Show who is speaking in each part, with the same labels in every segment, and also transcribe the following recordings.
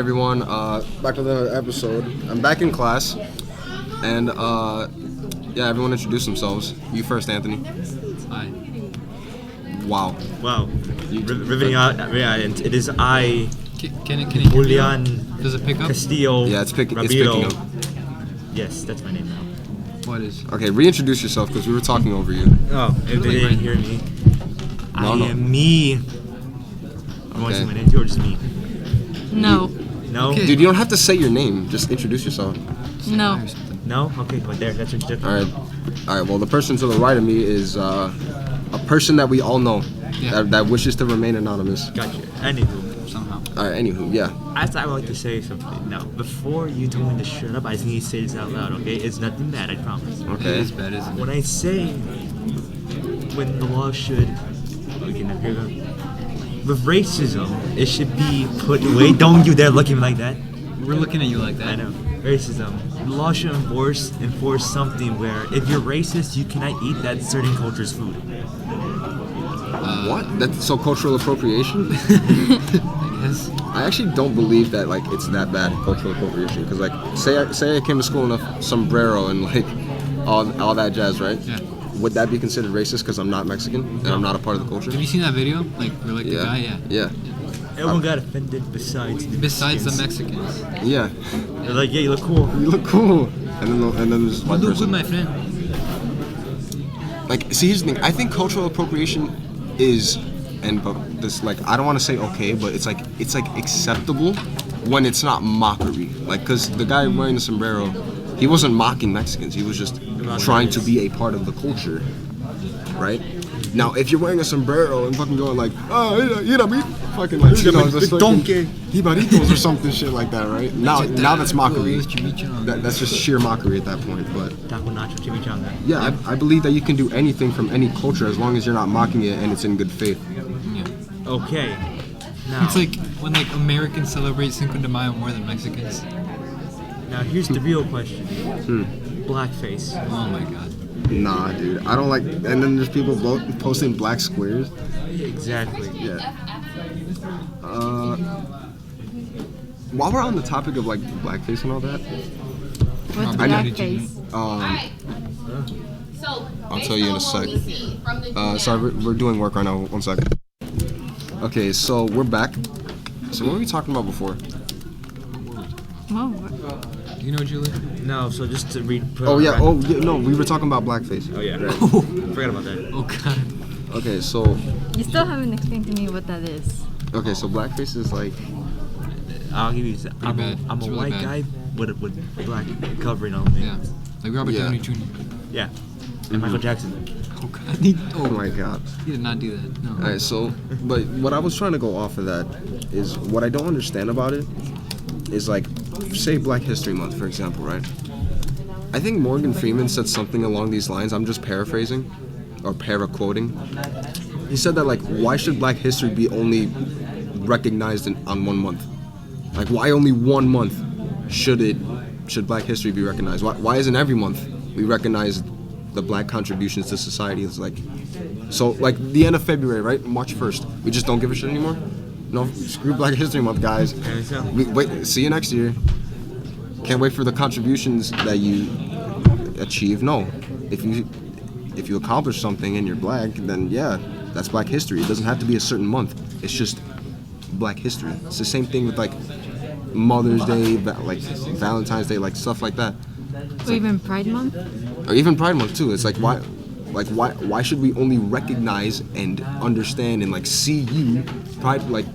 Speaker 1: everyone. Back with another episode. I'm back in class, and yeah, everyone introduce themselves. You first, Anthony.
Speaker 2: Hi.
Speaker 1: Wow.
Speaker 3: Riveting out. Yeah, it is I.
Speaker 2: Can it hear me?
Speaker 3: Julian.
Speaker 2: Does it pick up?
Speaker 3: Castillo.
Speaker 1: Yeah, it's picking
Speaker 3: Ramiro.
Speaker 1: up.
Speaker 3: Yes, that's my name now.
Speaker 2: What is?
Speaker 1: Okay, reintroduce yourself because we were talking over you.
Speaker 3: Oh, if they didn't hear me, I am me. I want to say my name too, or just me?
Speaker 4: No.
Speaker 3: No.
Speaker 2: Okay.
Speaker 1: Dude, you don't have to say your name. Just introduce yourself.
Speaker 4: No.
Speaker 3: No. Okay, but there. That's what you did.
Speaker 1: All right. Well, the person to the right of me is a person that we all know that wishes to remain anonymous.
Speaker 3: Gotcha. Anywho,
Speaker 2: Somehow.
Speaker 1: All right. Anywho, yeah.
Speaker 3: as I would like to say something now, before you tell me to shut up, I just need to say this out loud. Okay, it's nothing bad. I promise.
Speaker 2: It
Speaker 1: Okay.
Speaker 2: is bad, isn't it?
Speaker 3: When I say when the law should, okay, now here we go. With racism, it should be put away. Don't you dare look at me like that.
Speaker 2: We're looking at you like that.
Speaker 3: I know. Racism. The law should enforce something where if you're racist, you cannot eat that certain culture's food.
Speaker 1: What? That's so cultural appropriation?
Speaker 2: I guess.
Speaker 1: I actually don't believe that like it's that bad cultural appropriation because like say I came to school in a sombrero and like all that jazz, right?
Speaker 2: Yeah.
Speaker 1: Would that be considered racist because I'm not Mexican and I'm not a part of the culture?
Speaker 2: Have you seen that video? Like, where like the guy,
Speaker 1: Yeah.
Speaker 3: Everyone got offended besides the
Speaker 2: Besides the
Speaker 3: Mexicans.
Speaker 2: Mexicans.
Speaker 1: Yeah.
Speaker 3: They're like, yeah, you look cool.
Speaker 1: You look cool. And then there's this
Speaker 2: You
Speaker 1: white
Speaker 2: look
Speaker 1: person.
Speaker 2: good, my friend.
Speaker 1: Like, see, here's the thing. I think cultural appropriation is, but this like I don't want to say okay, but it's like acceptable when it's not mockery. Like, cause the guy wearing the sombrero, he wasn't mocking Mexicans. He was just trying to be a part of the culture, right? Now, if you're wearing a sombrero and fucking going like, oh, you know, fucking like, you know, just
Speaker 3: donkey,
Speaker 1: Ibaritos or something shit like that, right? Now that's mockery.
Speaker 2: Chimichanga.
Speaker 1: That's just sheer mockery at that point. But
Speaker 3: Taco nacho chimichanga.
Speaker 1: yeah, I believe that you can do anything from any culture as long as you're not mocking it and it's in good faith.
Speaker 2: Yeah.
Speaker 3: Okay. Now,
Speaker 2: It's like when like Americans celebrate Cinco de Mayo more than Mexicans.
Speaker 3: now here's the real question. Blackface.
Speaker 2: Oh my god.
Speaker 1: Nah, dude, I don't like. And then there's people posting black squares.
Speaker 3: Exactly.
Speaker 1: Yeah. While we're on the topic of like blackface and all that,
Speaker 4: What's
Speaker 1: I know.
Speaker 4: blackface?
Speaker 1: I'll tell you in a sec. Sorry, we're doing work right now. 1 second. Okay, so we're back. So what were we talking about before?
Speaker 4: Oh,
Speaker 2: Do you know, Julie?
Speaker 3: No, so just to read.
Speaker 1: Oh yeah. No, we were talking about blackface.
Speaker 3: Oh yeah. Forgot about that.
Speaker 2: Oh god.
Speaker 1: Okay, so
Speaker 4: you still haven't explained to me what that is.
Speaker 1: so blackface is like.
Speaker 3: I'll give you. I'm
Speaker 2: bad.
Speaker 3: a
Speaker 2: It's really
Speaker 3: white
Speaker 2: bad.
Speaker 3: guy with black covering on me.
Speaker 2: Yeah. Like Robert
Speaker 1: Yeah.
Speaker 2: Downey Jr.
Speaker 3: Yeah. And Michael Jackson.
Speaker 2: Oh god.
Speaker 1: Oh my God.
Speaker 2: He did not do that. No.
Speaker 1: All right, so, but what I was trying to go off of that is what I don't understand about it is like, say Black History Month, for example, right? I think Morgan Freeman said something along these lines. I'm just paraphrasing or para-quoting. He said that like, why should Black history be only recognized on 1 month? Like, why only 1 month should Black history be recognized? Why isn't every month we recognize the Black contributions to society? It's like, so like the end of February, right? March 1st, we just don't give a shit anymore? No, screw Black History Month, guys. Wait, see you next year. Can't wait for the contributions that you achieve. No, if you accomplish something and you're Black, then yeah, that's Black history. It doesn't have to be a certain month. It's just Black history. It's the same thing with like Mother's Day, like Valentine's Day, like stuff like that.
Speaker 4: Or even Pride Month?
Speaker 1: Or even Pride Month too. It's like why should we only recognize and understand and like see you Pride like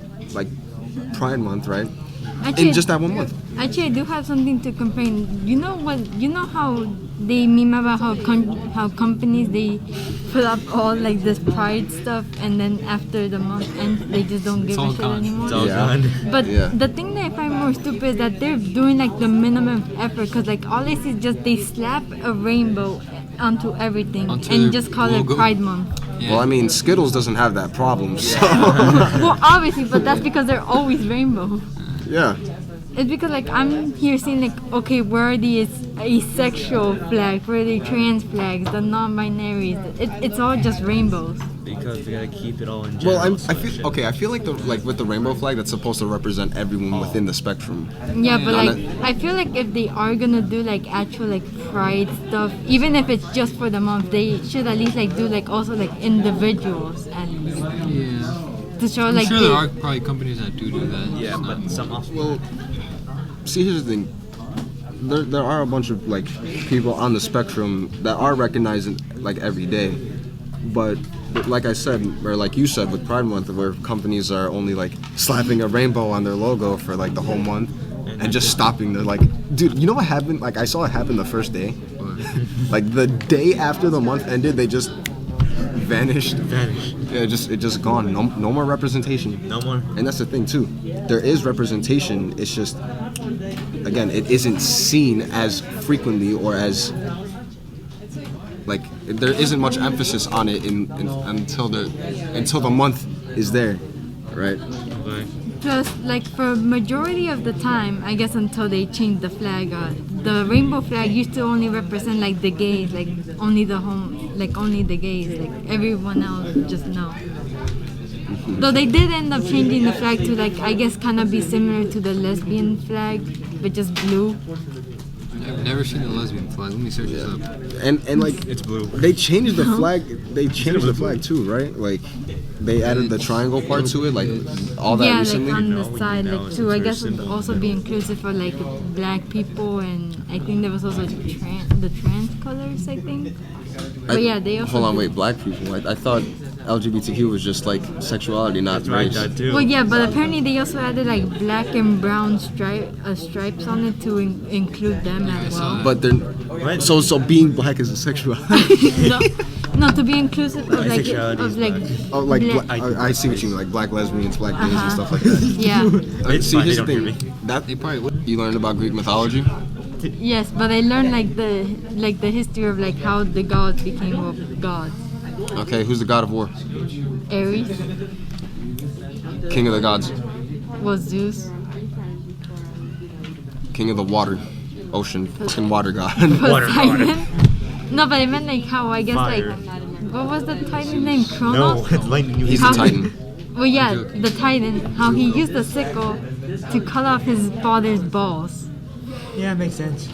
Speaker 1: Pride Month, right? In just that 1 month.
Speaker 4: Actually, I do have something to complain. You know how they meme about how companies they put up all like this Pride stuff and then after the month ends they just don't give a
Speaker 2: all
Speaker 4: shit
Speaker 2: gone.
Speaker 4: anymore.
Speaker 3: It's all
Speaker 1: Yeah.
Speaker 3: gone.
Speaker 4: But
Speaker 1: Yeah.
Speaker 4: the thing that I find more stupid is that they're doing like the minimum effort because like all I see is just they slap a rainbow onto everything
Speaker 2: Onto
Speaker 4: and
Speaker 2: their
Speaker 4: just call
Speaker 2: logo.
Speaker 4: it Pride Month.
Speaker 2: Yeah.
Speaker 1: Well, I mean, Skittles doesn't have that problem, so
Speaker 4: Well, obviously, but that's because they're always rainbow.
Speaker 1: yeah.
Speaker 4: It's because like I'm here seeing like okay, where are the asexual flags, where are the trans flags, the non-binaries? It's all just rainbows.
Speaker 3: because we gotta keep it all in
Speaker 1: Well,
Speaker 3: general.
Speaker 1: I feel like with the rainbow flag, that's supposed to represent everyone within the spectrum.
Speaker 4: Yeah, but
Speaker 1: Yeah.
Speaker 4: like I feel like if they are gonna do like actual like pride stuff, even if it's just for the month, they should at least like do like also like individuals at least
Speaker 2: Yeah.
Speaker 4: to show
Speaker 2: I'm
Speaker 4: like
Speaker 2: sure
Speaker 4: they-
Speaker 2: there are probably companies that do that.
Speaker 3: Yeah,
Speaker 2: It's
Speaker 3: but
Speaker 2: not-
Speaker 3: some also.
Speaker 1: Well, see, here's the thing. There are a bunch of like people on the spectrum that are recognized like every day, but like I said, or like you said with Pride Month, where companies are only like slapping a rainbow on their logo for like the whole month and just stopping. They're like, dude, you know what happened? Like I saw it happen the first day. Like the day after the month ended, they just vanished.
Speaker 3: Vanish.
Speaker 1: Yeah, it just gone. No more representation.
Speaker 3: No more.
Speaker 1: And that's the thing too. There is representation. It's just, again, it isn't seen as frequently or as like there isn't much emphasis on it until the month is there, right?
Speaker 3: Like,
Speaker 4: Plus, like for majority of the time, I guess until they changed the flag, the rainbow flag used to only represent like the gays, like only only the gays, like everyone else just no. Though they did end up changing the flag to like I guess kind of be similar to the lesbian flag, but just blue.
Speaker 2: I've never seen a lesbian flag. Let me search this up.
Speaker 1: And like
Speaker 3: it's blue.
Speaker 1: they changed the flag. They changed the flag too, right? Like they added the triangle part to it, like all that
Speaker 4: Yeah,
Speaker 1: recently.
Speaker 4: like on
Speaker 3: No,
Speaker 4: the
Speaker 3: we
Speaker 4: side,
Speaker 3: know
Speaker 4: like
Speaker 3: it's
Speaker 4: to I
Speaker 3: very
Speaker 4: guess
Speaker 3: simple.
Speaker 4: also be inclusive for like black people, and I think there was also the trans colors. I think. But yeah, they also.
Speaker 1: Hold on,
Speaker 4: do-
Speaker 1: wait, black people. I thought LGBTQ was just like sexuality, not
Speaker 3: That's right,
Speaker 1: race.
Speaker 3: that too.
Speaker 4: Well, yeah, but apparently they also added like black and brown stripes on it to include them as well.
Speaker 1: But they're
Speaker 3: What?
Speaker 1: so being black is a sexuality.
Speaker 4: no, no, to be inclusive of like
Speaker 3: Bisexuality is black.
Speaker 1: Oh, like
Speaker 4: black-
Speaker 1: I see what you mean, like black lesbians, black gays, and
Speaker 4: Uh-huh.
Speaker 1: stuff like that.
Speaker 4: yeah,
Speaker 3: It's
Speaker 1: See,
Speaker 3: fine,
Speaker 1: here's
Speaker 3: they
Speaker 1: the
Speaker 3: don't hear
Speaker 1: thing.
Speaker 3: me.
Speaker 1: That
Speaker 2: They probably would.
Speaker 1: you learned about Greek mythology.
Speaker 4: yes, but I learned like the history of like how the gods became gods.
Speaker 1: Okay, who's the god of war?
Speaker 4: Ares
Speaker 1: King of the gods.
Speaker 4: was Zeus.
Speaker 1: King of the water, ocean, fucking water god.
Speaker 3: Water god.
Speaker 4: Poseidon. No, but I meant like how I guess
Speaker 3: Fire.
Speaker 4: like what was the Titan's name?
Speaker 3: No,
Speaker 4: Kronos.
Speaker 3: it's lightning.
Speaker 1: He's
Speaker 4: How
Speaker 1: the
Speaker 4: he-
Speaker 1: Titan.
Speaker 4: Well, yeah, the Titan. How he used the sickle to cut off his father's balls.
Speaker 3: Yeah, makes sense.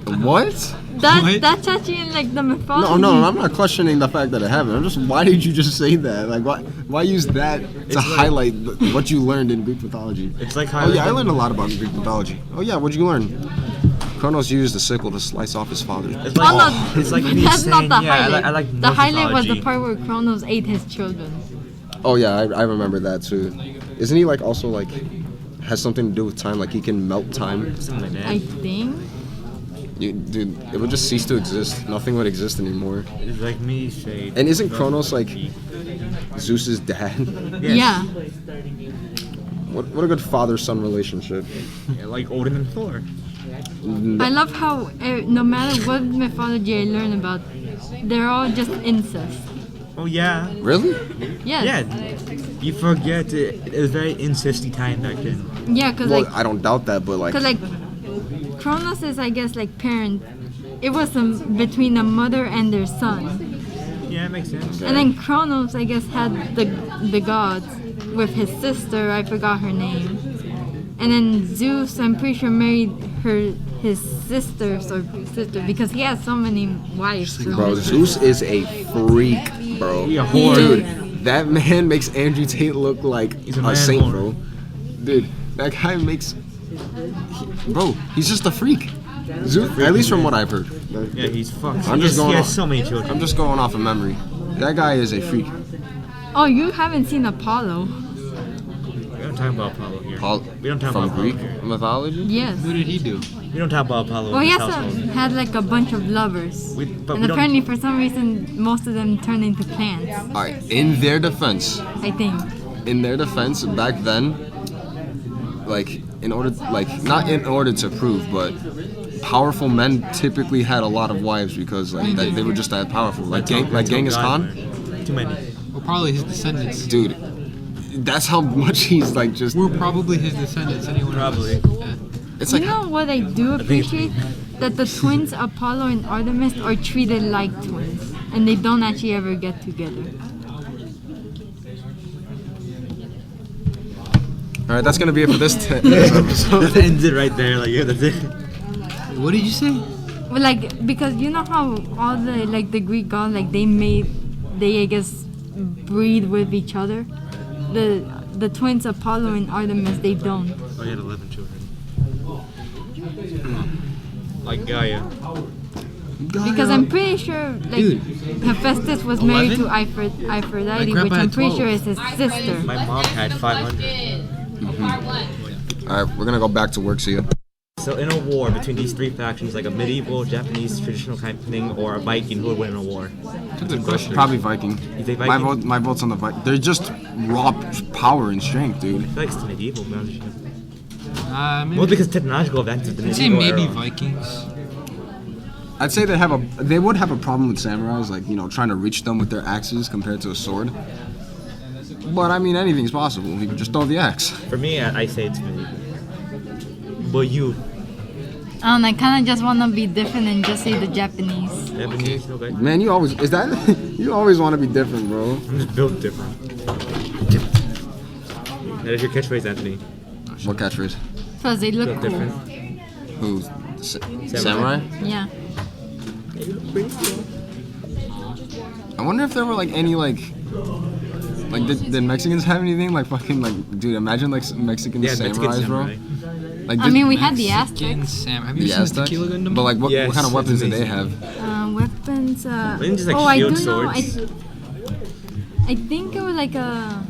Speaker 1: What?
Speaker 2: What?
Speaker 4: That's actually in like the mythology.
Speaker 1: No, I'm not questioning the fact that it happened. I'm just, why did you just say that? Like, why use that to
Speaker 3: like-
Speaker 1: highlight what you learned in Greek mythology?
Speaker 3: It's like
Speaker 1: Oh yeah, I
Speaker 3: highlighting-
Speaker 1: learned a lot about Greek mythology. Oh yeah, what'd you learn? Kronos used the sickle to slice off his father's.
Speaker 3: It's
Speaker 4: Oh
Speaker 3: like,
Speaker 4: no,
Speaker 3: it's like me
Speaker 4: that's not
Speaker 3: saying,
Speaker 4: the
Speaker 3: yeah,
Speaker 4: highlight.
Speaker 3: I like
Speaker 4: the
Speaker 3: Norse
Speaker 4: highlight was the
Speaker 3: mythology.
Speaker 4: part where Kronos ate his children.
Speaker 1: Oh yeah, I remember that too. Isn't he like also like has something to do with time? Like he can melt time.
Speaker 3: Something like
Speaker 4: I
Speaker 3: that.
Speaker 4: think.
Speaker 1: Dude, it would just cease to exist. Nothing would exist anymore.
Speaker 3: It's like me saying.
Speaker 1: And isn't Kronos like Zeus's dad?
Speaker 3: Yes.
Speaker 4: Yeah.
Speaker 1: What a good father-son relationship.
Speaker 3: Yeah, like Odin and Thor.
Speaker 4: I love how no matter what mythology I learn about, they're all just incest.
Speaker 3: Oh yeah.
Speaker 1: Really?
Speaker 4: Yes.
Speaker 3: Yeah. You forget it was very incesty time back then.
Speaker 4: Yeah, cause
Speaker 1: Well,
Speaker 4: like,
Speaker 1: I don't doubt that, but like,
Speaker 4: cause like, Kronos is I guess like parent. It was between a mother and their son,
Speaker 3: Yeah, it makes sense.
Speaker 4: and then Kronos I guess had the gods with his sister. I forgot her name, and then Zeus. I'm pretty sure married his sisters or sister because he has so many wives. so
Speaker 1: bro,
Speaker 4: many-
Speaker 1: Zeus is a freak, bro.
Speaker 3: Yeah,
Speaker 4: He
Speaker 3: whore.
Speaker 1: Dude,
Speaker 4: is.
Speaker 1: that man makes Andrew Tate look like
Speaker 3: He's a
Speaker 1: a
Speaker 3: man
Speaker 1: saint,
Speaker 3: whore.
Speaker 1: bro. Dude, that guy makes. Bro, he's just a freak. Zeus, at least from what I've heard.
Speaker 3: Yeah, he's fucked.
Speaker 1: I'm just
Speaker 3: He
Speaker 1: going
Speaker 3: has
Speaker 1: off-
Speaker 3: so many children.
Speaker 1: I'm just going off of memory. That guy is a freak.
Speaker 4: Oh, you haven't seen Apollo?
Speaker 3: We don't talk about Apollo here.
Speaker 1: Paul,
Speaker 3: We don't talk
Speaker 1: from
Speaker 3: about Apollo
Speaker 1: Greek
Speaker 3: here.
Speaker 1: mythology.
Speaker 4: Yes.
Speaker 2: What did he do?
Speaker 3: We don't talk about Apollo
Speaker 4: Well,
Speaker 3: in
Speaker 4: he
Speaker 3: this
Speaker 4: also
Speaker 3: household.
Speaker 4: had like a bunch of lovers,
Speaker 3: But
Speaker 4: and
Speaker 3: we don't.
Speaker 4: apparently for some reason most of them turned into plants.
Speaker 1: All right. In their defense,
Speaker 4: I think.
Speaker 1: back then, like not in order to prove, but powerful men typically had a lot of wives because like they were just that powerful. Like Genghis Khan,
Speaker 3: Too many.
Speaker 2: Well, probably his descendants.
Speaker 1: dude. That's how much he's like just.
Speaker 2: We're probably his descendants. Anyone
Speaker 3: Probably.
Speaker 2: Yeah.
Speaker 1: It's
Speaker 4: You
Speaker 1: like
Speaker 4: know what I do appreciate? That the twins Apollo and Artemis are treated like twins, and they don't actually ever get together.
Speaker 1: All right, that's gonna be it for this episode.
Speaker 3: That ends it right there. Like, yeah, that's it.
Speaker 2: What did you say?
Speaker 4: Well, like because you know how all the like the Greek gods like they I guess breed with each other. The twins Apollo and Artemis they don't.
Speaker 3: Oh, he had 11 children. Like Gaia.
Speaker 4: Because I'm pretty sure like
Speaker 2: Dude.
Speaker 4: Hephaestus was married
Speaker 2: 11?
Speaker 4: to Aphrodite,
Speaker 2: My
Speaker 4: which
Speaker 2: grandpa
Speaker 4: I'm
Speaker 2: had
Speaker 4: pretty
Speaker 2: 12.
Speaker 4: sure is his sister.
Speaker 3: My mom had 500.
Speaker 1: All right, we're gonna go back to work. See ya.
Speaker 3: So in a war between these three factions, like a medieval Japanese traditional kind of thing, or a Viking, who would win in a war?
Speaker 2: That's a good question.
Speaker 1: Probably Viking.
Speaker 3: You think
Speaker 1: My
Speaker 3: Viking?
Speaker 1: my vote's on the Viking. They're just raw power and strength, dude.
Speaker 3: I feel like it's medieval, man.
Speaker 2: Maybe,
Speaker 3: Well, because technological advances of the
Speaker 2: I'd say
Speaker 3: medieval
Speaker 2: maybe
Speaker 3: era.
Speaker 2: Vikings.
Speaker 1: I'd say they would have a problem with samurais, like trying to reach them with their axes compared to a sword. But I mean, anything's possible. You can just throw the axe.
Speaker 3: For me, I say it's medieval. But you,
Speaker 4: I kind of just want to be different and just say the Japanese.
Speaker 3: Japanese, okay?
Speaker 1: Man, you always you always want to be different, bro.
Speaker 3: I'm just built different. That is your catchphrase, Anthony.
Speaker 1: What catchphrase?
Speaker 4: Plus they look
Speaker 3: Built
Speaker 4: cool.
Speaker 3: different.
Speaker 1: Who? Samurai?
Speaker 4: Yeah.
Speaker 3: You look pretty cool.
Speaker 1: I wonder if there were like any like did Mexicans have anything like fucking like dude? Imagine like Mexican
Speaker 3: Yeah, Mexican
Speaker 1: samurais, bro.
Speaker 3: samurai.
Speaker 1: Like
Speaker 4: I mean, we had the
Speaker 2: Mexican
Speaker 4: Aztecs.
Speaker 2: Sam. Have you
Speaker 1: the
Speaker 2: seen the
Speaker 1: Aztecs.
Speaker 2: Tequila Gundam?
Speaker 1: But like, what
Speaker 3: Yes,
Speaker 1: kind of weapons
Speaker 3: it's
Speaker 1: did they
Speaker 3: amazing.
Speaker 1: have?
Speaker 4: Weapons.
Speaker 3: Wasn't it just like
Speaker 4: I do
Speaker 3: shield
Speaker 4: know.
Speaker 3: swords?
Speaker 4: I think it was like a.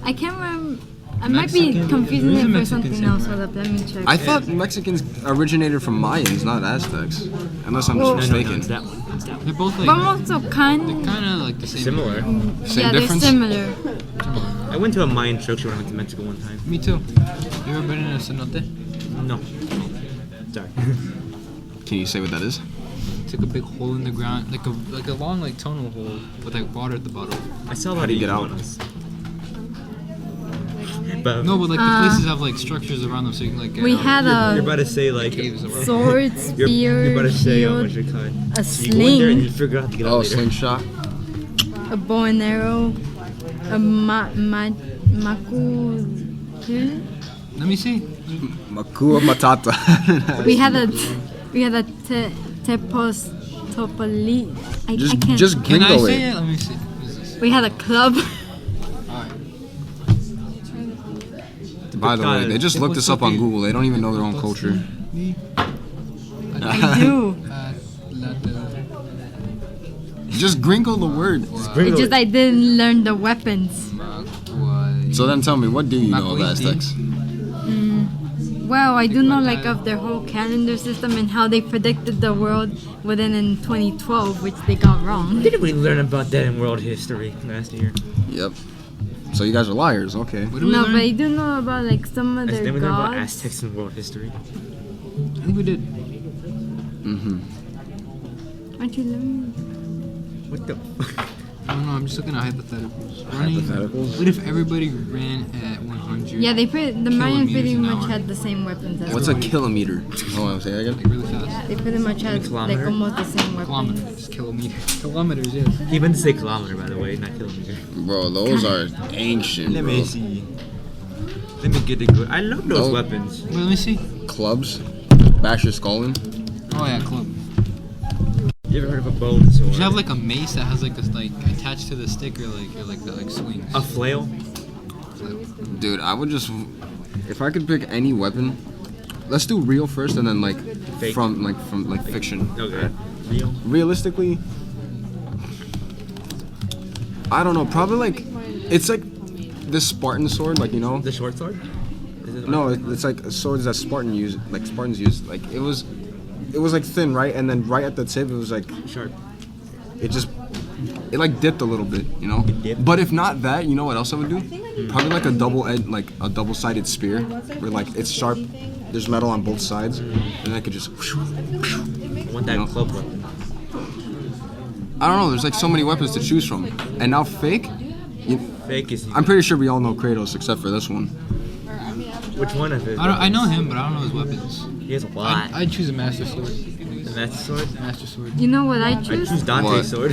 Speaker 4: I can't remember. I might be
Speaker 2: Mexican-
Speaker 4: confusing
Speaker 2: there is a
Speaker 4: it for
Speaker 2: Mexican
Speaker 4: something else.
Speaker 2: samurai.
Speaker 4: Hold up, let me check.
Speaker 1: I thought Mexicans originated from Mayans, not Aztecs, unless I'm
Speaker 4: Well-
Speaker 1: just
Speaker 3: No,
Speaker 1: mistaken.
Speaker 3: it's that one. It's that one.
Speaker 2: They're both like
Speaker 4: but also kind.
Speaker 2: kind of like the same.
Speaker 3: Similar.
Speaker 1: Same
Speaker 4: Yeah,
Speaker 1: difference?
Speaker 4: they're similar.
Speaker 3: I went to a Mayan church when I went to Mexico one time.
Speaker 2: Me too. You ever been in a cenote?
Speaker 3: No. Sorry.
Speaker 1: Can you say what that is?
Speaker 2: It's like a big hole in the ground, like a long like tunnel hole with like water at the bottom.
Speaker 3: I saw a lot
Speaker 1: How
Speaker 3: of
Speaker 1: do you get out?
Speaker 3: iguanas. But
Speaker 2: No, but like the places have like structures around them, so you can like. Get
Speaker 4: We
Speaker 2: out.
Speaker 4: had
Speaker 3: you're
Speaker 4: a
Speaker 3: about to say like
Speaker 2: caves around.
Speaker 4: sword,
Speaker 3: you're
Speaker 4: spear,
Speaker 3: about to say what's
Speaker 4: shield,
Speaker 3: your kind?
Speaker 4: a
Speaker 3: You go in there and
Speaker 4: sling,
Speaker 3: you figure out how to get out
Speaker 1: Oh,
Speaker 3: later.
Speaker 1: slingshot.
Speaker 4: a bow and arrow, a maku.
Speaker 2: Let me see.
Speaker 1: Makua matata.
Speaker 4: We had a tepos topoli. I can't.
Speaker 1: just
Speaker 2: Can I
Speaker 1: gringo
Speaker 2: say
Speaker 1: it.
Speaker 2: it? Let me see. What is this?
Speaker 4: We had a club.
Speaker 1: By the way, they just looked this up on Google. They don't even know their own culture.
Speaker 4: I do.
Speaker 1: Just gringo the word.
Speaker 4: It's just I didn't learn the weapons.
Speaker 1: So then tell me, what do you know of
Speaker 2: Makuiti.
Speaker 1: Aztecs?
Speaker 4: Well, I do know like of their whole calendar system and how they predicted the world within in 2012, which they got wrong.
Speaker 3: Didn't we learn about that in world history last year?
Speaker 1: Yep. So you guys are liars, okay.
Speaker 2: What do we
Speaker 4: No,
Speaker 2: learn?
Speaker 4: but I do know about like some of
Speaker 3: Then
Speaker 4: their
Speaker 3: we learned about
Speaker 4: gods.
Speaker 3: Aztecs in world history.
Speaker 2: I think we did.
Speaker 4: Aren't you learning?
Speaker 3: What the?
Speaker 2: I don't know. I'm just looking at hypotheticals. Running.
Speaker 1: Hypotheticals?
Speaker 2: What if everybody ran at 100?
Speaker 4: Yeah, the Mayans pretty
Speaker 2: Kilometers an
Speaker 4: much
Speaker 2: hour.
Speaker 4: had the same weapons as
Speaker 1: What's a
Speaker 4: us.
Speaker 1: kilometer? Oh, I'm saying that
Speaker 2: Like
Speaker 1: again?
Speaker 2: really fast.
Speaker 4: They pretty much had like
Speaker 3: kilometer?
Speaker 4: almost the same weapons.
Speaker 2: Kilometers. Kilometers. Kilometers. Yes.
Speaker 3: He meant to say kilometer, by the way, not kilometer.
Speaker 1: Bro, those are ancient,
Speaker 3: Let
Speaker 1: bro.
Speaker 3: me see. Let me get it good. I love those
Speaker 1: Oh.
Speaker 3: weapons.
Speaker 2: Wait, let me see.
Speaker 1: Clubs. Bash your skull in.
Speaker 2: Oh yeah, club.
Speaker 3: You ever heard of a bow and sword?
Speaker 2: You should have like a mace that has like a like attached to the stick or like the like swings.
Speaker 3: A flail?
Speaker 1: Dude, I would just... If I could pick any weapon... Let's do real first and then like...
Speaker 3: Fake.
Speaker 1: From fiction.
Speaker 3: Okay. Real?
Speaker 1: Realistically... I don't know, probably like... It's like this Spartan sword, like, you know?
Speaker 3: The short sword? Is it
Speaker 1: No, it's like swords that Spartans use. Like it was like thin, right? And then right at the tip, it was like
Speaker 3: sharp.
Speaker 1: it like dipped a little bit, you know.
Speaker 3: dipped?
Speaker 1: But if not that, you know what else I would do? Probably like a double-sided spear, where like it's sharp. There's metal on both sides, and I could just.
Speaker 3: I want that
Speaker 1: No.
Speaker 3: club weapon.
Speaker 1: I don't know. There's like so many weapons to choose from, and now fake.
Speaker 3: Fake is.
Speaker 1: I'm pretty sure we all know Kratos except for this one.
Speaker 3: Which one of it?
Speaker 2: I know him, but I don't know his weapons.
Speaker 3: He has a lot.
Speaker 2: I'd choose a master sword.
Speaker 3: And that's a sword?
Speaker 2: Master sword.
Speaker 4: You know what I
Speaker 3: I
Speaker 4: choose?
Speaker 3: choose Dante's
Speaker 1: What?
Speaker 3: sword.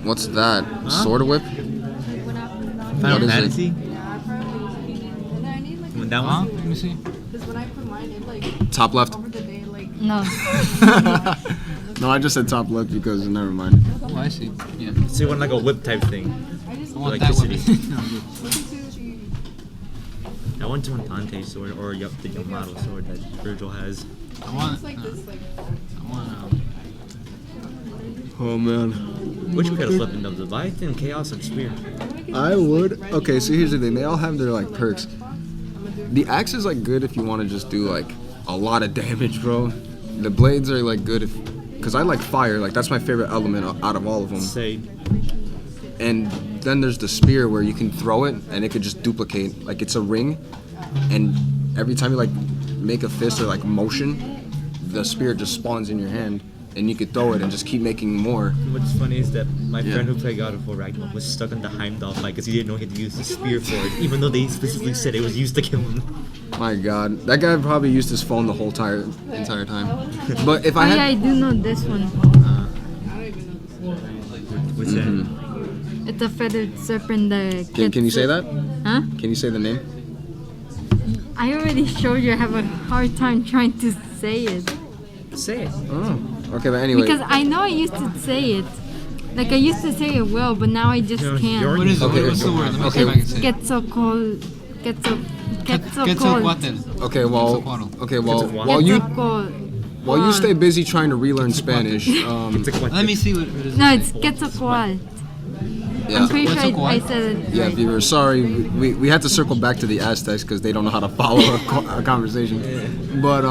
Speaker 1: What's that? Sword whip?
Speaker 3: Final
Speaker 1: What is it?
Speaker 3: Fantasy? one, that
Speaker 2: Huh?
Speaker 3: one.
Speaker 2: Let me see.
Speaker 1: Top left.
Speaker 4: No.
Speaker 1: No, I just said top left because never mind.
Speaker 2: Oh, I see. Yeah.
Speaker 3: So you want like a whip type thing.
Speaker 2: I want that
Speaker 3: Electricity.
Speaker 2: weapon. No, I'm good.
Speaker 3: I want to an Dante sword or the Yamato sword that Virgil has.
Speaker 2: I want. I want.
Speaker 1: Oh man.
Speaker 3: Which kind of flipping of the Leviathan, Chaos, and Spear?
Speaker 1: I would. Okay, so here's the thing. They all have their like perks. The axe is like good if you want to just do like a lot of damage, bro. The blades are like good if, cause I like fire. Like that's my favorite element out of all of them.
Speaker 3: Say,
Speaker 1: And then there's the spear where you can throw it and it could just duplicate. Like it's a ring, and every time you like make a fist or like motion, the spear just spawns in your hand, and you could throw it and just keep making more.
Speaker 3: what's funny is that my
Speaker 1: Yeah.
Speaker 3: friend who played God of War Ragnarok was stuck on the Heimdall fight because he didn't know he had to use the spear for it, even though they specifically said it was used to kill him.
Speaker 1: My God, that guy probably used his phone the whole entire time. But if
Speaker 4: Oh
Speaker 1: I
Speaker 4: yeah, I
Speaker 1: had,
Speaker 4: do know this one.
Speaker 3: What's
Speaker 1: Mm-hmm.
Speaker 3: that?
Speaker 4: It's a feathered serpent that
Speaker 1: can you say that?
Speaker 4: Huh?
Speaker 1: Can you say the name?
Speaker 4: I already showed you I have a hard time trying to say it.
Speaker 3: Say it.
Speaker 1: Oh, okay. But anyway,
Speaker 4: Because I know I used to say it. Like I used to say it well, but now I just
Speaker 3: No,
Speaker 4: can't.
Speaker 3: you're-
Speaker 2: What is it?
Speaker 1: Okay,
Speaker 2: What's the word? Let me
Speaker 1: okay.
Speaker 2: see if I can say it.
Speaker 4: Get so cold. Get so cold.
Speaker 2: Quetzalcoatl.
Speaker 1: okay, well,
Speaker 2: Quetzalcoatl.
Speaker 1: okay, well,
Speaker 3: Quetzalcoatl.
Speaker 1: while you
Speaker 4: Quetzalcoatl.
Speaker 1: while you stay busy trying to relearn Spanish,
Speaker 3: It's like what?
Speaker 2: Let me see what it is.
Speaker 4: No, it's Quetzalcoatl. I'm
Speaker 1: yeah,
Speaker 4: pretty sure I
Speaker 2: Quetzalcoatl?
Speaker 4: said it
Speaker 1: yeah,
Speaker 4: right.
Speaker 1: viewers, sorry, we had to circle back to the Aztecs because they don't know how to follow a conversation. But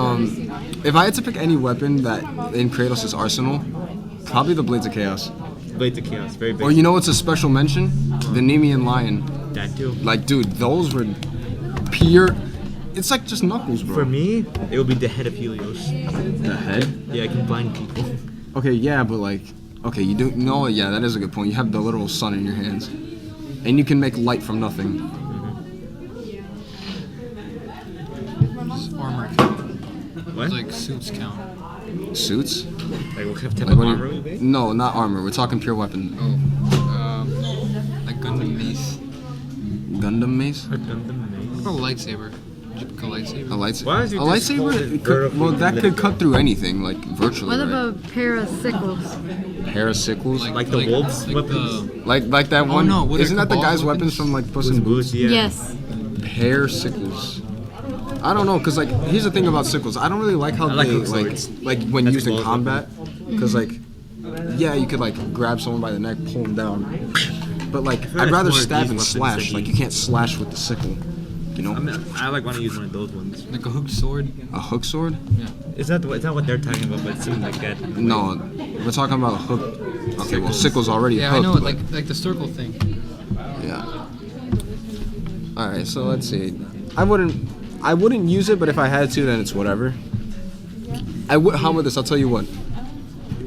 Speaker 1: if I had to pick any weapon that in Kratos' arsenal, probably the Blades of Chaos.
Speaker 3: Blades of Chaos, very big.
Speaker 1: Or you know what's a special mention? The Nemean Lion.
Speaker 3: that too.
Speaker 1: Like, dude, those were pure. It's like just knuckles, bro.
Speaker 3: For me, it would be the head of Helios.
Speaker 1: The head.
Speaker 3: Yeah, I can blind people.
Speaker 1: Okay, yeah, but like, okay, you do no, yeah, that is a good point. You have the literal sun in your hands, and you can make light from nothing.
Speaker 2: Armor.
Speaker 3: What?
Speaker 2: It's like suits count.
Speaker 1: Suits?
Speaker 3: Like what kind of type
Speaker 1: Like
Speaker 3: of
Speaker 1: what do
Speaker 3: armor would
Speaker 1: you,
Speaker 3: it be?
Speaker 1: no, not armor. We're talking pure weapon.
Speaker 2: Like Gundam mace.
Speaker 1: Gundam mace?
Speaker 3: A Gundam mace.
Speaker 2: Or a lightsaber. Typical lightsaber.
Speaker 1: A lightsaber?
Speaker 3: Why don't you
Speaker 1: A
Speaker 3: just hold
Speaker 1: lightsaber?
Speaker 3: it
Speaker 1: It could, well,
Speaker 3: vertically
Speaker 1: that
Speaker 3: and
Speaker 1: could
Speaker 3: lift
Speaker 1: cut through anything, like virtually.
Speaker 4: What
Speaker 1: right?
Speaker 4: about pair of sickles?
Speaker 1: Hair sickles?
Speaker 3: Like the wolves'
Speaker 2: like
Speaker 3: weapons?
Speaker 1: Like that one?
Speaker 2: no, what are
Speaker 1: Isn't that the
Speaker 2: Cabal's
Speaker 1: guy's weapons
Speaker 2: weapons?
Speaker 1: from like Puss
Speaker 3: Puss
Speaker 1: in
Speaker 3: in
Speaker 1: Boots?
Speaker 3: Boots, yeah.
Speaker 4: Yes.
Speaker 1: Hair sickles. I don't know, cause like here's the thing about sickles. I don't really like how
Speaker 3: I like
Speaker 1: they
Speaker 3: hook
Speaker 1: like
Speaker 3: swords.
Speaker 1: like when
Speaker 3: That's
Speaker 1: used in
Speaker 3: close
Speaker 1: combat, cause like yeah, you could like grab someone by the neck, pull them down, but like
Speaker 3: feel
Speaker 1: I'd
Speaker 3: like
Speaker 1: rather
Speaker 3: more of
Speaker 1: stab
Speaker 3: these
Speaker 1: and
Speaker 3: weapons
Speaker 1: slash.
Speaker 3: that
Speaker 1: Like
Speaker 3: he-
Speaker 1: you can't slash with the sickle, you know?
Speaker 3: I mean, I like want to use one of those ones.
Speaker 2: Like a hooked sword.
Speaker 1: A hook sword?
Speaker 2: Yeah.
Speaker 3: It's not what they're talking about, but it seems like that.
Speaker 1: No, we're talking about a hook. Okay, well sickle's already
Speaker 2: Yeah,
Speaker 1: hooked.
Speaker 2: I know.
Speaker 1: but-
Speaker 2: Like the circle thing.
Speaker 1: Yeah. All right, so let's see. I wouldn't use it, but if I had to, then it's whatever. I would. How about this? I'll tell you what.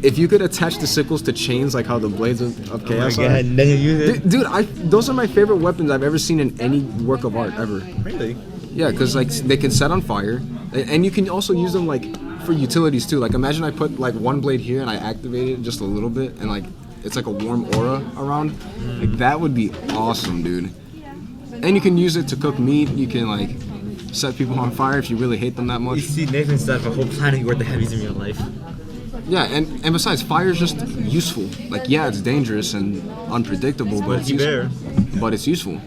Speaker 1: If you could attach the sickles to chains, like how the blades of
Speaker 3: Oh my
Speaker 1: chaos
Speaker 3: god,
Speaker 1: are,
Speaker 3: and then you use it.
Speaker 1: dude, those are my favorite weapons I've ever seen in any work of art ever.
Speaker 3: Really?
Speaker 1: Yeah, because like they can set on fire, and you can also use them like for utilities too. Like imagine I put like one blade here and I activate it just a little bit, and like it's like a warm aura around. Like that would be awesome, dude. And you can use it to cook meat. You can like set people on fire if you really hate them that
Speaker 3: You
Speaker 1: much.
Speaker 3: see Nathan set up a whole planet worth of heavies in real life.
Speaker 1: Yeah, and besides, fire is just useful. Like yeah, it's dangerous and unpredictable, but it's
Speaker 3: Smoky
Speaker 1: useful.
Speaker 3: bear.
Speaker 1: But it's useful.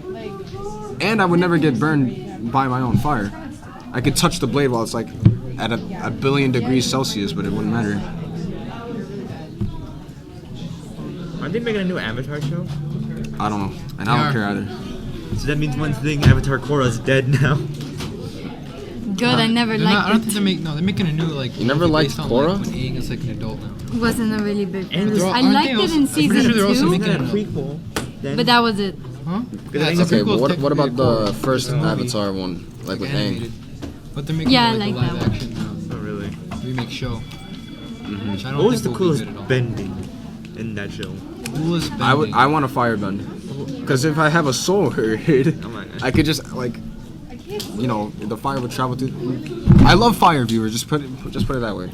Speaker 1: And I would never get burned by my own fire. I could touch the blade while it's like at a billion degrees Celsius, but it wouldn't matter.
Speaker 3: Aren't they making a new Avatar show?
Speaker 1: I don't know, and I don't care either.
Speaker 3: So that means one thing, Avatar Korra's dead now.
Speaker 4: Good, I never
Speaker 2: They're not, I don't
Speaker 4: liked
Speaker 2: think
Speaker 4: it.
Speaker 2: they're making a new like.
Speaker 1: You never
Speaker 2: movie
Speaker 1: liked
Speaker 2: based on,
Speaker 1: Korra?
Speaker 2: Like, when Aang is like an adult now.
Speaker 4: Wasn't a really big
Speaker 3: And
Speaker 4: fan.
Speaker 3: they're all-
Speaker 4: I
Speaker 2: aren't
Speaker 4: liked
Speaker 2: they
Speaker 4: it
Speaker 2: also-
Speaker 4: in
Speaker 2: I'm pretty
Speaker 4: season
Speaker 2: sure they're also
Speaker 4: 2,
Speaker 2: making
Speaker 3: a
Speaker 2: a
Speaker 3: prequel. Then.
Speaker 4: but that was it.
Speaker 2: Huh?
Speaker 3: Yeah,
Speaker 2: it's a
Speaker 1: Okay,
Speaker 2: prequel
Speaker 1: but what
Speaker 2: technically
Speaker 1: about
Speaker 2: to
Speaker 1: the
Speaker 2: Korra.
Speaker 1: first
Speaker 2: It's a movie,
Speaker 1: Avatar one, like with
Speaker 2: animated.
Speaker 1: Aang?
Speaker 2: But they're making
Speaker 4: Yeah,
Speaker 2: like,
Speaker 4: I
Speaker 2: a
Speaker 4: like
Speaker 2: live
Speaker 4: that
Speaker 2: action
Speaker 3: Oh really?
Speaker 2: remake show. Which I don't
Speaker 3: What was the
Speaker 2: think will be
Speaker 3: coolest
Speaker 2: good at all.
Speaker 3: bending in that show?
Speaker 2: Coolest bending.
Speaker 1: I want a firebend, because if I have a sword,
Speaker 3: Oh my god.
Speaker 1: I could just like, you know, the fire would travel through. I love fire, viewers. Just put it that way.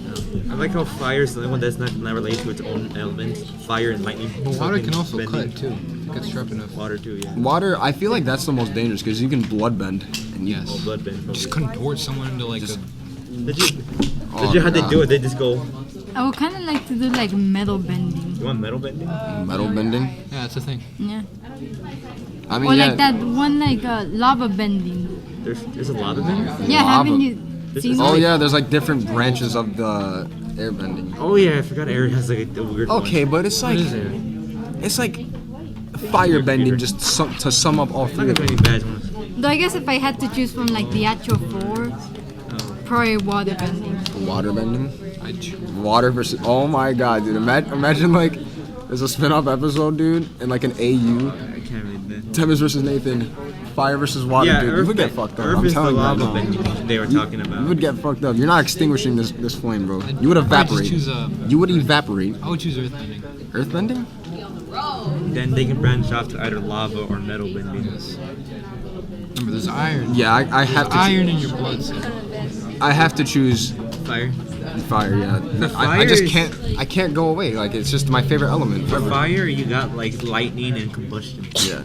Speaker 3: I like how fire is the only one that's not related to its own element. Fire and lightning.
Speaker 2: But water
Speaker 3: fucking
Speaker 2: can also
Speaker 3: bending.
Speaker 2: cut too. If it gets sharp enough.
Speaker 3: Water too, yeah.
Speaker 1: Water, I feel like that's the most dangerous because you can blood bend. And you,
Speaker 2: Yes.
Speaker 3: Oh, blood bend.
Speaker 2: Just contort someone into like
Speaker 1: Just-
Speaker 3: Legit.
Speaker 1: Oh,
Speaker 3: Legit, how they
Speaker 1: God.
Speaker 3: do it? They just go.
Speaker 4: I would kind of like to do like metal bending.
Speaker 3: You want metal bending?
Speaker 1: Metal bending.
Speaker 2: yeah, that's the thing.
Speaker 4: Yeah.
Speaker 1: I mean,
Speaker 4: Or
Speaker 1: yeah.
Speaker 4: like that one like lava bending.
Speaker 3: There's a lot of them.
Speaker 4: Yeah,
Speaker 1: Lava.
Speaker 4: haven't you
Speaker 3: This
Speaker 4: seen
Speaker 3: is-
Speaker 1: Oh
Speaker 4: it?
Speaker 1: yeah, there's like different branches of the airbending.
Speaker 3: Oh yeah, I forgot Air has like a weird one.
Speaker 1: Okay, but it's like
Speaker 2: What is it?
Speaker 1: it's like fire bending just to sum up all
Speaker 3: It's
Speaker 1: three
Speaker 3: not
Speaker 1: of
Speaker 3: gonna
Speaker 1: them.
Speaker 3: be bad ones.
Speaker 4: Though I guess if I had to choose from like the actual four, probably water bending.
Speaker 1: Water bending.
Speaker 2: I choose.
Speaker 1: Water versus. Oh my god, dude! Imagine like there's a spin-off episode, dude, and like an AU.
Speaker 3: I can't read that.
Speaker 1: Tempest versus Nathan. Fire versus water,
Speaker 3: Yeah,
Speaker 1: dude. You would get fucked up.
Speaker 3: Earth
Speaker 1: I'm
Speaker 3: is the
Speaker 1: telling you right
Speaker 3: lava
Speaker 1: now.
Speaker 3: bending they were talking about.
Speaker 1: You would get fucked up. You're not extinguishing this flame, bro. You would
Speaker 2: I just
Speaker 1: evaporate.
Speaker 2: choose
Speaker 1: You would evaporate.
Speaker 2: I would choose earthbending.
Speaker 1: Earthbending?
Speaker 3: Then they can branch off to either lava or metal bending.
Speaker 2: Remember, there's iron.
Speaker 1: Yeah, I have to.
Speaker 2: Iron in your blood. So.
Speaker 1: I have to choose
Speaker 3: Fire.
Speaker 1: fire. Yeah. I
Speaker 3: fire
Speaker 1: just
Speaker 3: is-
Speaker 1: can't. I can't go away. Like it's just my favorite element.
Speaker 3: For
Speaker 1: ever.
Speaker 3: fire, you got like lightning and combustion.
Speaker 1: Yeah.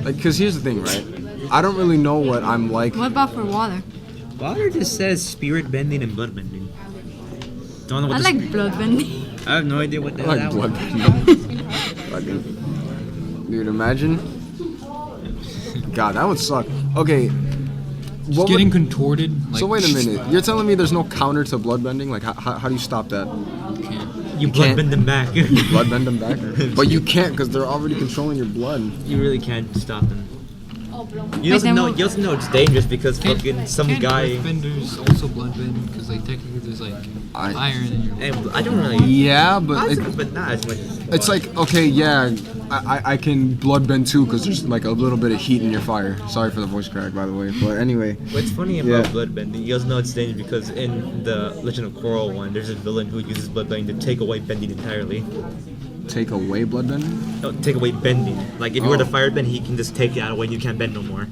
Speaker 1: Like, cause here's the thing, right? I don't really know what I'm like.
Speaker 4: What about for water?
Speaker 3: Water just says spirit bending and blood bending. Don't know what
Speaker 4: I
Speaker 3: the
Speaker 4: like blood bending.
Speaker 3: I have no idea what the
Speaker 1: I
Speaker 3: hell
Speaker 1: like
Speaker 3: that
Speaker 1: blood
Speaker 3: was.
Speaker 1: bending. Fucking. Dude, imagine. God, that would suck. Okay.
Speaker 2: Just
Speaker 1: What
Speaker 2: getting
Speaker 1: would,
Speaker 2: contorted. Like,
Speaker 1: so wait a minute. You're telling me there's no counter to blood bending? Like, how do you stop that?
Speaker 3: You blood
Speaker 1: can't-
Speaker 3: bend them back.
Speaker 1: Blood bend them back? But you can't because they're already controlling your blood.
Speaker 3: You really can't stop them. You
Speaker 4: Wait,
Speaker 3: also
Speaker 4: then
Speaker 3: know.
Speaker 4: what-
Speaker 3: You also know it's dangerous because fucking some
Speaker 2: can't
Speaker 3: guy.
Speaker 2: earthbenders also bloodbend because like technically there's like
Speaker 1: I-
Speaker 2: iron in your.
Speaker 3: And I don't really.
Speaker 1: Yeah, but
Speaker 3: But not as much.
Speaker 1: it's like, okay, yeah, I can blood bend too because there's like a little bit of heat in your fire. Sorry for the voice crack, by the way. But anyway.
Speaker 3: What's funny about
Speaker 1: Yeah.
Speaker 3: blood bending, you also know it's dangerous because in the Legend of Korra one, there's a villain who uses blood bending to take away bending entirely.
Speaker 1: Take away blood bending?
Speaker 3: No, take away bending. Like if you were
Speaker 1: Oh.
Speaker 3: to fire bend, he can just take it out away and you can't bend no more.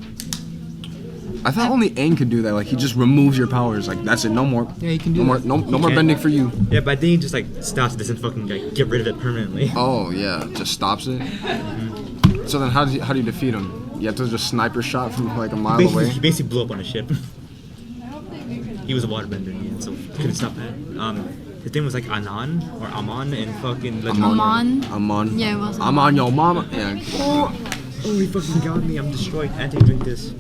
Speaker 1: I thought only Aang could do that. Like he just removes your powers. Like that's it. No more.
Speaker 2: Yeah, he can do
Speaker 1: No more.
Speaker 2: that.
Speaker 1: No more
Speaker 3: can.
Speaker 1: bending for you.
Speaker 3: Yeah, but then he just like stops it, doesn't fucking like get rid of it permanently.
Speaker 1: Oh yeah, just stops it. So then how do you defeat him? You have to just sniper shot from like a mile
Speaker 3: He
Speaker 1: away.
Speaker 3: basically blew up on a ship. He was a waterbender in the end, so couldn't stop that. His name was like Anan or Amon and fucking Legend of Korra.
Speaker 4: Amon.
Speaker 1: I'm on.
Speaker 4: Yeah, it was
Speaker 1: I'm on your mama. Yeah.
Speaker 3: Oh, he fucking got me. I'm destroyed. Auntie, drink this.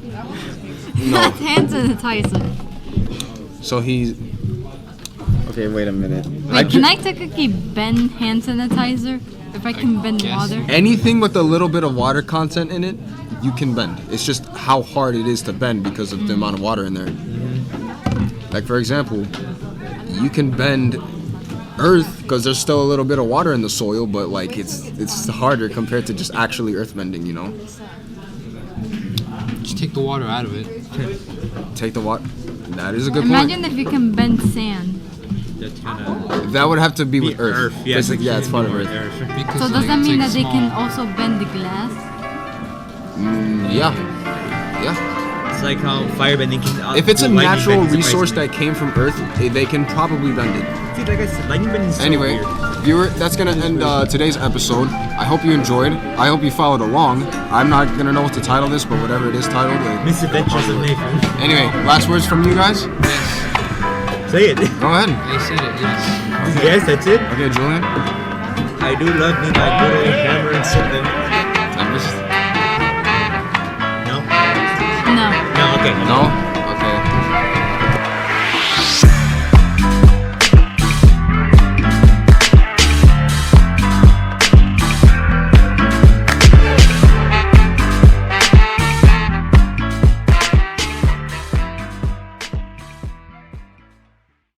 Speaker 1: No.
Speaker 4: That's hand sanitizer.
Speaker 1: So he's. Okay, wait a minute.
Speaker 4: Wait, can I technically bend hand sanitizer? If I can bend
Speaker 2: guess.
Speaker 4: water?
Speaker 1: Anything with a little bit of water content in it, you can bend. It's just how hard it is to bend because of the amount of water in there. Like for example, you can bend earth because there's still a little bit of water in the soil, but like it's harder compared to just actually earth bending. You know,
Speaker 2: Just take the water out of it.
Speaker 1: take the water. That is a good
Speaker 4: Imagine
Speaker 1: point.
Speaker 4: if you can bend sand.
Speaker 3: That's kind of
Speaker 1: That would have to be with earth.
Speaker 3: Yeah,
Speaker 1: Basically, yeah, it's part of earth.
Speaker 2: Because,
Speaker 4: So does
Speaker 2: like,
Speaker 4: that
Speaker 2: it's,
Speaker 4: mean
Speaker 2: like,
Speaker 4: that they can
Speaker 2: small.
Speaker 4: also bend the glass?
Speaker 1: Yeah, yeah.
Speaker 3: It's like how firebending can.
Speaker 1: If it's a
Speaker 3: lightning
Speaker 1: natural
Speaker 3: bending
Speaker 1: resource
Speaker 3: surprisingly.
Speaker 1: that came from earth, they can probably bend it.
Speaker 3: See, like I said, lightning bending is so
Speaker 1: Anyway,
Speaker 3: weird.
Speaker 1: viewer, that's gonna end today's episode. I hope you enjoyed. I hope you followed along. I'm not gonna know what to title this, but whatever it is titled.
Speaker 3: Misadventures of Nathan.
Speaker 1: Anyway, last words from you guys.
Speaker 2: Yes,
Speaker 3: Say it.
Speaker 1: Go ahead.
Speaker 2: they said it. Yes.
Speaker 3: Yes, that's it.
Speaker 1: Okay, Julian.
Speaker 3: I do love me my good old hammer and something.
Speaker 1: Tempest.